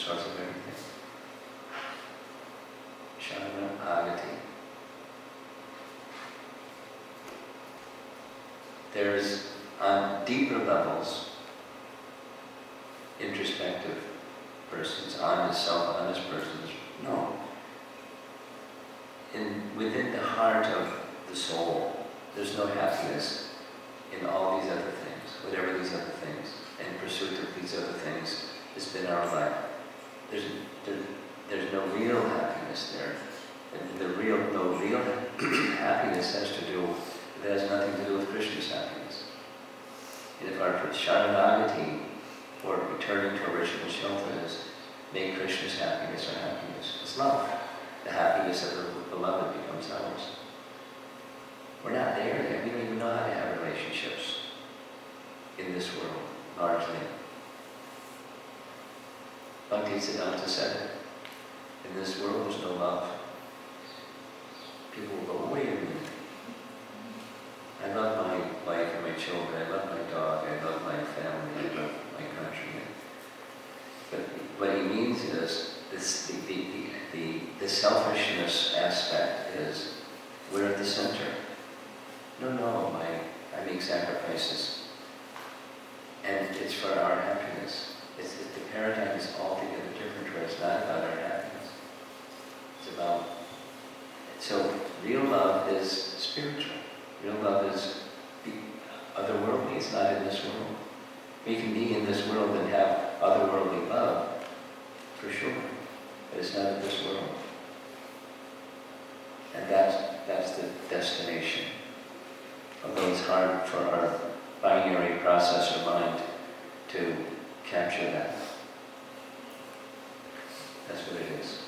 source of everything. Sharanagati. There's, on deeper levels, introspective persons, honest, self-honest persons, no. Within the heart of the soul, there's no happiness in all these other things, whatever these other things, and pursuit of these other things has been our life. There's no real happiness there. And no real happiness has to do, it has nothing to do with Krishna's happiness. And if our Sharanagati, or returning to original shelter, is make Krishna's happiness our happiness, it's love. The happiness of the beloved becomes ours. We're not there yet. We don't even know how to have relationships in this world, largely. Bhaktisiddhanta said it. In this world, there's no love. People will go, wait a minute. I love my wife and my children. I love my dog. I love my family. I love my country. But what he means is, the selfishness aspect is, we're at the center. No, I make sacrifices. And it's for our happiness. The paradigm is altogether different, where it's not about our happiness. It's about, so real love is spiritual. Real love is otherworldly. It's not in this world. We can be in this world and have otherworldly love, for sure. But it's not in this world. And that's the destination. Although it's hard for our binary processor mind to capture that. That's what it is.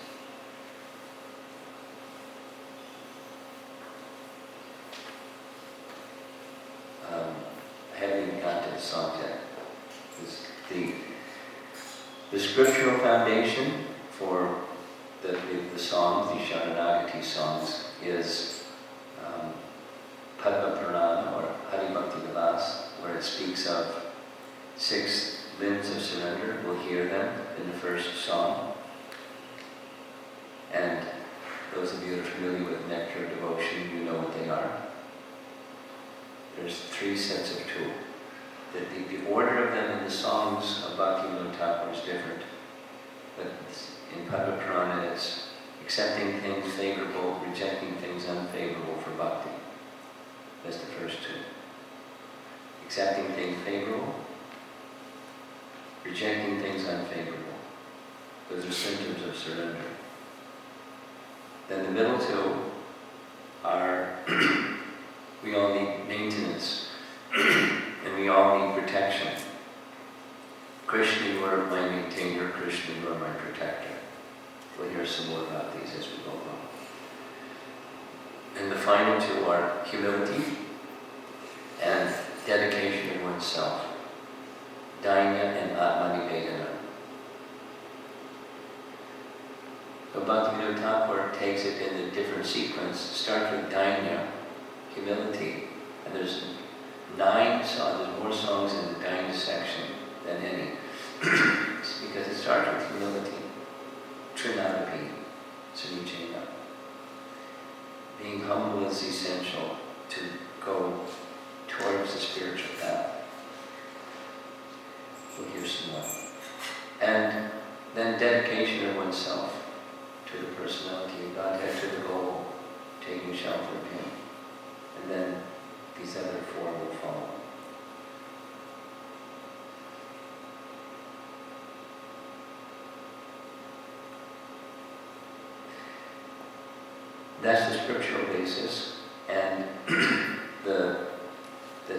I haven't even got to the song yet. The scriptural foundation for the songs, the Sharanagati songs, is Padma Purana, or Hari Bhakti Vilas, where it speaks of 6 limbs of surrender. We'll hear them in the first song. And those of you that are familiar with nectar devotion, you know what they are. There's 3 sets of 2. The order of them in the songs of Bhaktivinoda Thakur is different. But in Padma Purana, it's accepting things favorable, rejecting things unfavorable for bhakti. That's the first 2. Accepting things favorable, rejecting things unfavorable. Those are symptoms of surrender. Then the middle 2 are we all need maintenance and we all need protection. Krishna, you are my maintainer. Krishna, you are my protector. We'll hear some more about these as we go along. And the final 2 are humility and dedication of oneself. Dainya and Atmanivedana. So Bhaktivinoda Thakur takes it in a different sequence. Starts with Dainya, humility, and there's 9 songs, there's more songs in the Dainya section than any. It's because it starts with humility. Trinadapi, Samicena. Being humble is essential to go towards the spiritual path. We'll hear some more. And then dedication of oneself to the personality of Godhead, to the goal, taking shelter of Him. And then these other 4 will follow. That's the scriptural basis, and the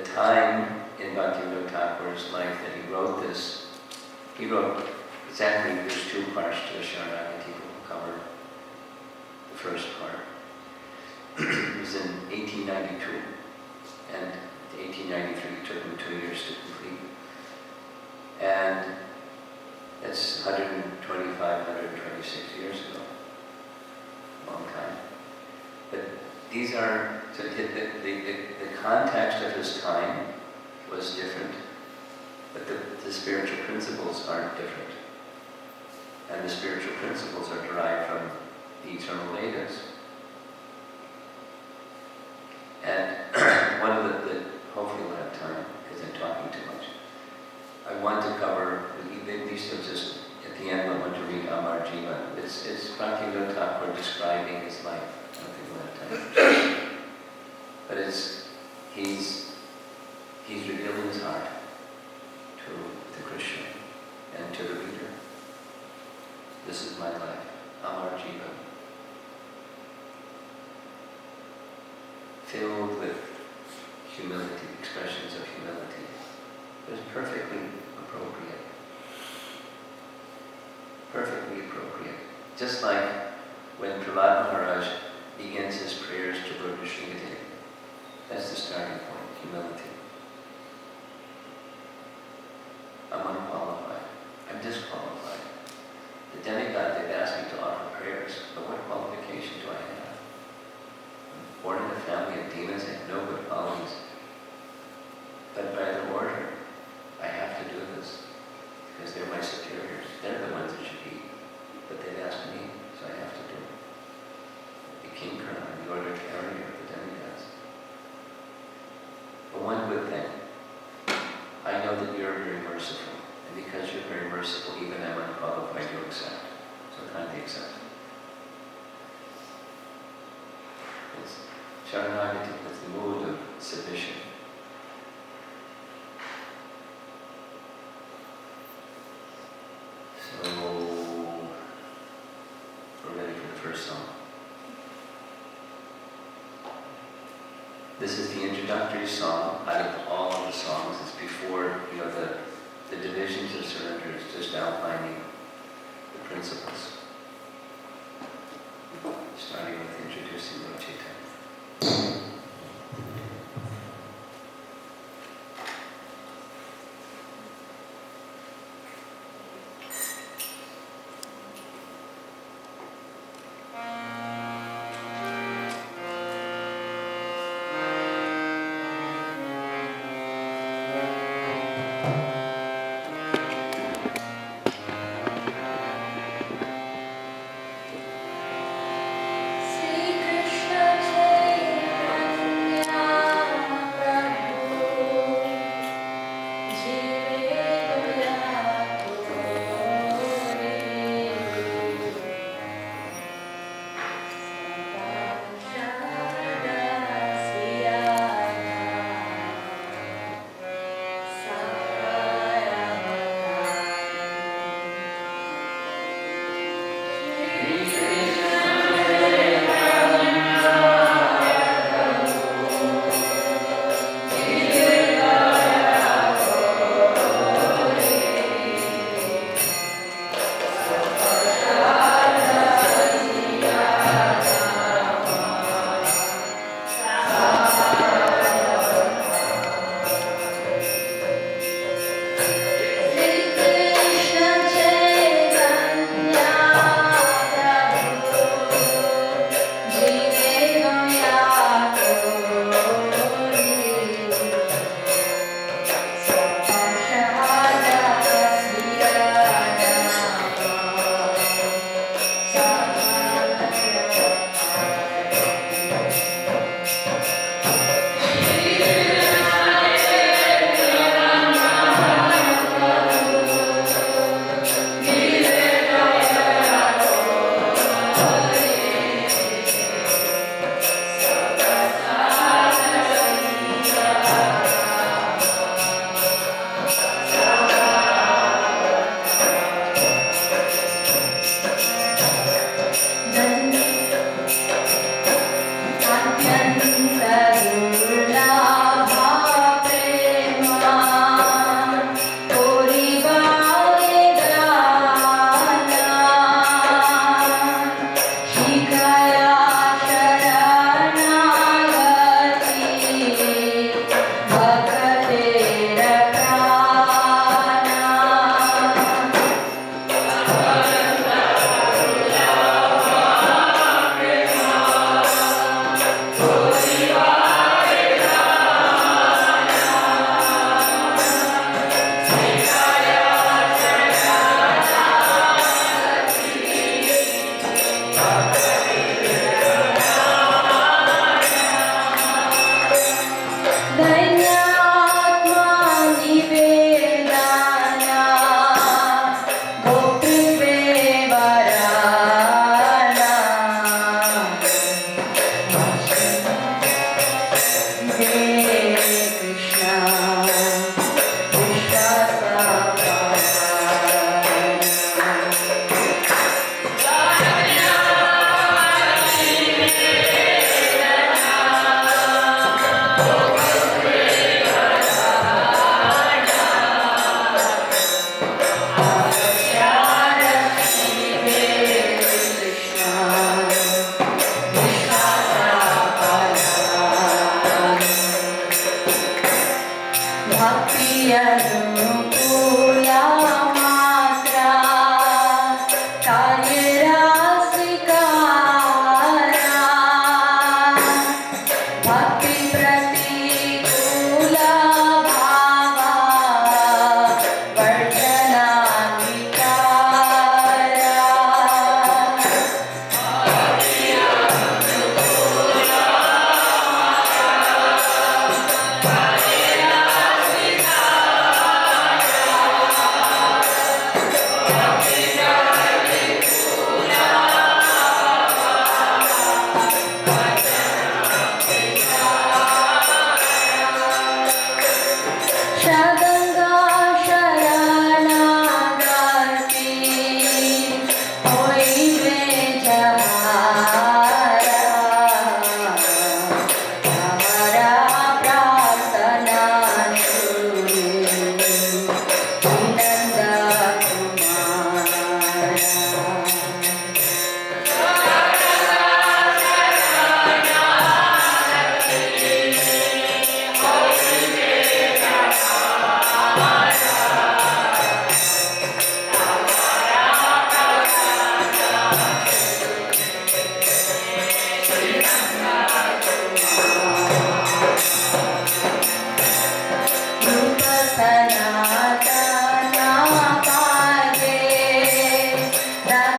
time in Bhaktivinoda Thakur's life that he wrote this, he wrote exactly, there's 2 parts to the Sharanagati. We'll cover the first part. It was in 1892, and 1893 took him 2 years to complete. And that's 125, 126 years ago. Long time. But these are, so the context of his time was different, but the spiritual principles aren't different. And the spiritual principles are derived from the eternal Vedas. And one of the hopefully we'll have time, because I'm talking too much. I want to cover, at least just at the end, I want to read Amar Jivan. It's Bhaktivinoda Thakur describing his life. I don't think we'll have time. But he's revealing his heart to the Krishna and to the reader. This is my life, Amar Jivan. Filled with humility, expressions of humility. It was perfectly appropriate. Perfectly appropriate. Just like when Prahlad Maharaj begins his prayers to Lord Nrsimhadev. That's the starting point, humility. I'm unqualified. I'm disqualified. The demigod, they've asked me to offer prayers, but what qualification do I have? I'm born in a family of demons, I have no good qualities. But by the order, I have to do this, because they're my superiors. They're the ones that should be. But they've asked me, so I have to do it. The king crown, the order carrier of the demigods. But one good thing, I know that you're very merciful. And because you're very merciful, even I'm unqualified to accept. So kindly accept. It's Sharanagati, it's the mood of submission. So, we're ready for the first song. This is the introductory song out of all of the songs. It's before, the divisions of surrender. It's just outlining the principles. Starting with introducing Lord Chaitanya. Sri Krishna Makia